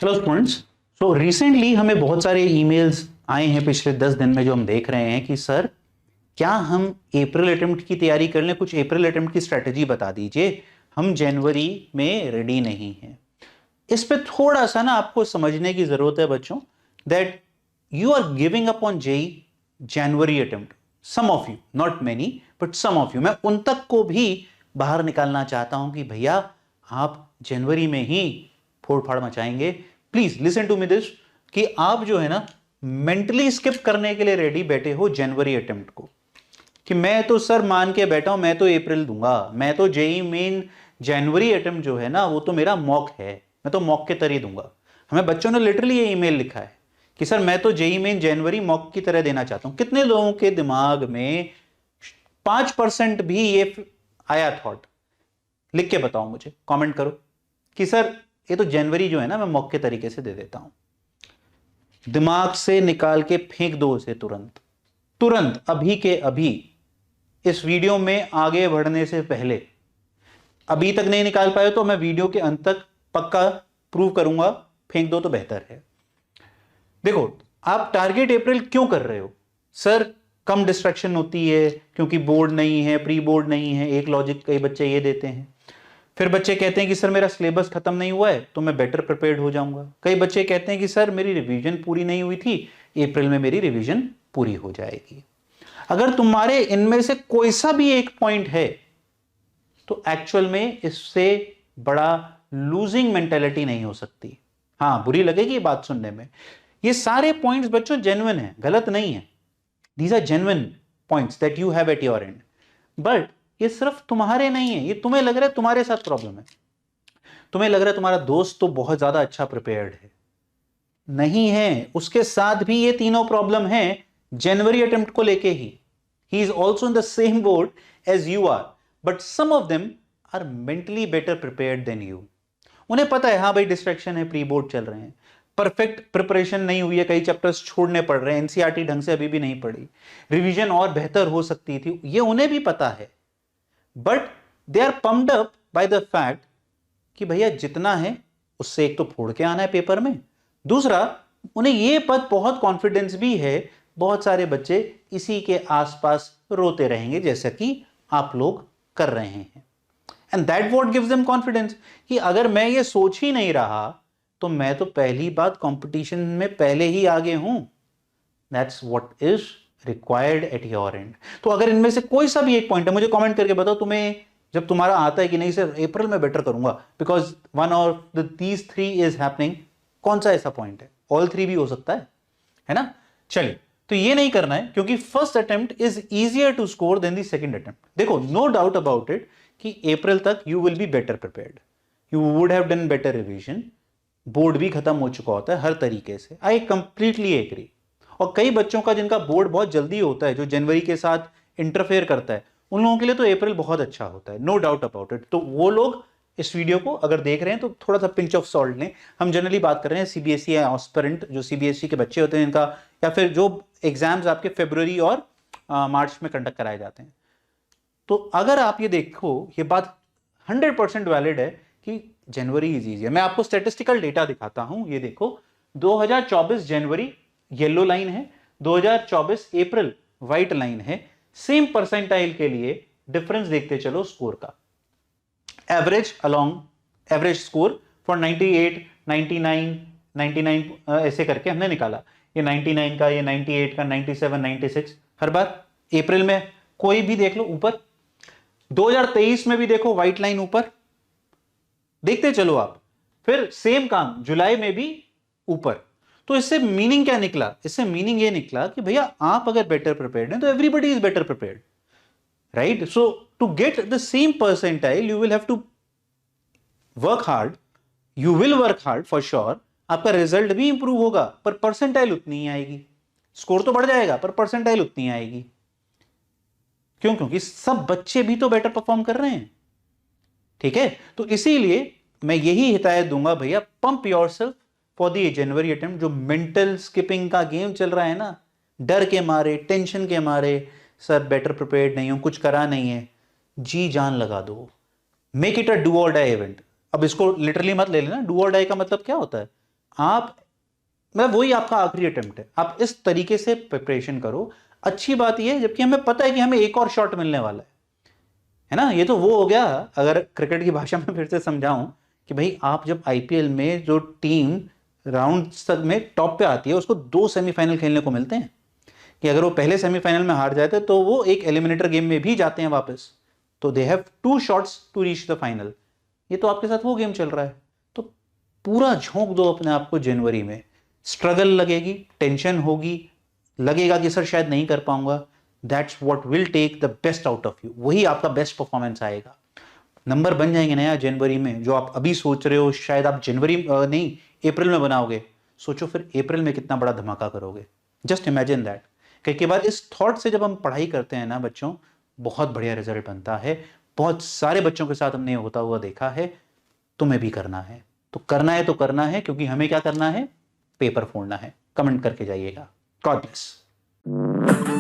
Hello students. So recently हमें बहुत सारे ईमेल्स आए हैं पिछले 10 दिन में, जो हम देख रहे हैं कि सर क्या हम अप्रैल अटेम्प्ट की तैयारी कर लें, कुछ अप्रैल अटेम्प्ट की स्ट्रेटजी बता दीजिए, हम जनवरी में रेडी नहीं हैं। इस पे थोड़ा सा ना आपको समझने की जरूरत है बच्चों, that you are giving up on JEE January attempt. Some of you, not many but some of you, मैं उन तक को भी बाहर निकालना चाहता हूं कि भैया आप जनवरी में ही फोड़ फाड़ मचाएंगे। Please listen to me this, कि आप जो है ना मेंटली स्किप करने के लिए रेडी बैठे हो जनवरी अटेम्प्ट को, कि मैं तो सर मान के बैठा हूं, मैं तो अप्रैल दूंगा, मैं तो जेई मेन जनवरी अटेम्प्ट जो है ना वो तो मेरा मॉक है, मैं तो मॉक के तरह दूंगा। हमें बच्चों ने लिटरली ये ईमेल लिखा है कि सर मैं तो जेई मेन जनवरी मॉक की तरह देना चाहता हूं। कितने लोगों के दिमाग में 5% भी ये आया थॉट? लिख के बताओ मुझे, कमेंट करो कि सर ये तो जनवरी जो है ना मैं मॉक के तरीके से दे देता हूं। दिमाग से निकाल के फेंक दो उसे तुरंत तुरंत, अभी के अभी। इस वीडियो में आगे बढ़ने से पहले अभी तक नहीं निकाल पाए तो मैं वीडियो के अंत तक पक्का प्रूव करूंगा, फेंक दो तो बेहतर है। देखो, आप टारगेट अप्रैल क्यों कर रहे हो? सर कम डिस्ट्रैक्शन होती है क्योंकि बोर्ड नहीं है, प्री बोर्ड नहीं है, एक लॉजिक कई बच्चे ये देते हैं। फिर बच्चे कहते हैं कि सर मेरा सिलेबस खत्म नहीं हुआ है तो मैं बेटर प्रिपेयर्ड हो जाऊंगा। कई बच्चे कहते हैं कि सर मेरी रिवीजन पूरी नहीं हुई थी, अप्रैल में मेरी रिवीजन पूरी हो जाएगी। अगर तुम्हारे इनमें से कोई सा भी एक पॉइंट है तो एक्चुअल में इससे बड़ा लूजिंग मेंटेलिटी नहीं हो सकती। हां, बुरी लगेगी ये बात सुनने में। ये सारे पॉइंट्स बच्चों जेन्युइन है, गलत नहीं है। These are genuine points that you have at your end, but ये सिर्फ तुम्हारे नहीं है। ये तुम्हें लग रहा है तुम्हारे साथ प्रॉब्लम है, तुम्हें लग रहा है तुम्हारा दोस्त तो बहुत ज्यादा अच्छा प्रिपेयर्ड है, नहीं है। उसके साथ भी ये तीनों प्रॉब्लम है जनवरी अटेम्प्ट को लेके ही। He is also in the same board as you are, but some of them are mentally better prepared than you. उन्हें पता है हाँ भाई डिस्ट्रैक्शन है, प्री बोर्ड चल रहे हैं, परफेक्ट प्रिपरेशन नहीं हुई है, कई चैप्टर्स छोड़ने पड़ रहे हैं, एनसीईआरटी ढंग से अभी भी नहीं पढ़ी, रिवीजन और बेहतर हो सकती थी, ये उन्हें भी पता है। But they are pumped up by the fact कि भैया जितना है उससे एक तो फोड़ के आना है पेपर में, दूसरा उन्हें यह पद बहुत कॉन्फिडेंस भी है बहुत सारे बच्चे इसी के आसपास रोते रहेंगे जैसा कि आप लोग कर रहे हैं। And that what gives them confidence कि अगर मैं ये सोच ही नहीं रहा तो मैं तो पहली बात कंपटीशन में पहले ही आगे हूं। That's what is required at your and. तो अगर इनमें से कोई सा भी एक पॉइंट है, मुझे कमेंट करके बताओ तुम्हें जब तुम्हारा आता है कि नहीं सर अप्रैल में बेटर करूंगा because one of these three is happening, कौन सा ऐसा पॉइंट है? ऑल थ्री भी हो सकता है ना। चलिए, तो ये नहीं करना है क्योंकि first attempt is easier to score than the second attempt. देखो, नो डाउट अबाउट इट कि अप्रैल तक you will be better prepared, you would have done better revision, board भी खत्म हो चुका होता है हर तरीके से, आई कंप्लीटली एग्री। और कई बच्चों का जिनका बोर्ड बहुत जल्दी होता है, जो जनवरी के साथ इंटरफेयर करता है, उन लोगों के लिए तो अप्रैल बहुत अच्छा होता है, नो डाउट अबाउट इट। तो वो लोग इस वीडियो को अगर देख रहे हैं तो थोड़ा सा पिंच ऑफ सॉल्ट लें। हम जनरली बात कर रहे हैं सीबीएसई या एस्पिरेंट, जो सीबीएसई के बच्चे होते हैं इनका, या फिर जो एग्जाम्स आपके फरवरी और मार्च में कंडक्ट कराए जाते हैं। तो अगर आप ये देखो, ये बात 100% वैलिड है कि जनवरी इज इजी। मैं आपको स्टैटिस्टिकल डेटा दिखाता हूं, ये देखो 2024 जनवरी येलो लाइन है, 2024 अप्रैल व्हाइट लाइन है। सेम परसेंटाइल के लिए डिफरेंस देखते चलो स्कोर का, average along average score for 98, 99, 99 ऐसे करके हमने निकाला। ये 99 का, ये 98 का, 97, 96 हर बार। अप्रैल में कोई भी देख लो ऊपर, 2023 में भी देखो व्हाइट लाइन ऊपर, देखते चलो आप। फिर सेम काम जुलाई में भी ऊपर। तो इससे मीनिंग क्या निकला? इससे मीनिंग ये निकला कि भैया आप अगर बेटर प्रिपेयर्ड हैं तो everybody is better prepared, right? So to get the same percentile you will have to work hard, you will work hard for sure. आपका रिजल्ट भी इंप्रूव होगा पर परसेंटाइल उतनी ही आएगी। स्कोर तो बढ़ जाएगा पर परसेंटाइल उतनी ही आएगी। क्यों? क्योंकि सब बच्चे भी तो बेटर परफॉर्म कर रहे हैं, ठीक है? तो इसीलिए मैं यही हिदायत दूंगा, भैया pump yourself for the January attempt. जो मेंटल स्किपिंग का गेम चल रहा है ना, डर के मारे, टेंशन के मारे, सर बेटर प्रिपेयर्ड नहीं हूं, कुछ करा नहीं है, जी जान लगा दो, मेक इट अ डू और डाई इवेंट। अब इसको लिटरली मत ले लेना, डू और डाई का मतलब क्या होता है? आप मतलब वही आपका आखिरी अटेम्प्ट है, आप इस तरीके से प्रिपरेशन करो। अच्छी बात यह है जबकि हमें पता है कि हमें एक और शॉट मिलने वाला है ना। ये तो वो हो गया, अगर क्रिकेट की भाषा में फिर से समझाऊं कि भाई आप जब आईपीएल में जो टीम राउंड तक में टॉप पे आती है उसको 2 सेमीफाइनल खेलने को मिलते हैं, कि अगर वो पहले सेमीफाइनल में हार जाते तो वो एक एलिमिनेटर गेम में भी जाते हैं वापस, तो they have 2 shots to reach the final. ये तो आपके साथ वो गेम चल रहा है। तो पूरा झोंक दो अपने आप को जनवरी में, स्ट्रगल लगेगी, टेंशन होगी, लगेगा कि सर शायद नहीं कर पाऊंगा, that's what will take the best out of you, वही आपका बेस्ट परफॉर्मेंस आएगा। नंबर बन जाएंगे ना यार जनवरी में, जो आप अभी सोच रहे हो शायद आप जनवरी नहीं अप्रैल में बनाओगे, सोचो फिर अप्रैल में कितना बड़ा धमाका करोगे। Just imagine that. कई बार इस थॉट से जब हम पढ़ाई करते हैं ना बच्चों, बहुत बढ़िया रिजल्ट बनता है। बहुत सारे बच्चों के साथ हमने होता हुआ देखा है। तुम्हें भी करना है तो करना है, तो करना है, क्योंकि हमें क्या करना है, पेपर फोड़ना है। कमेंट करके जाइएगा। God bless.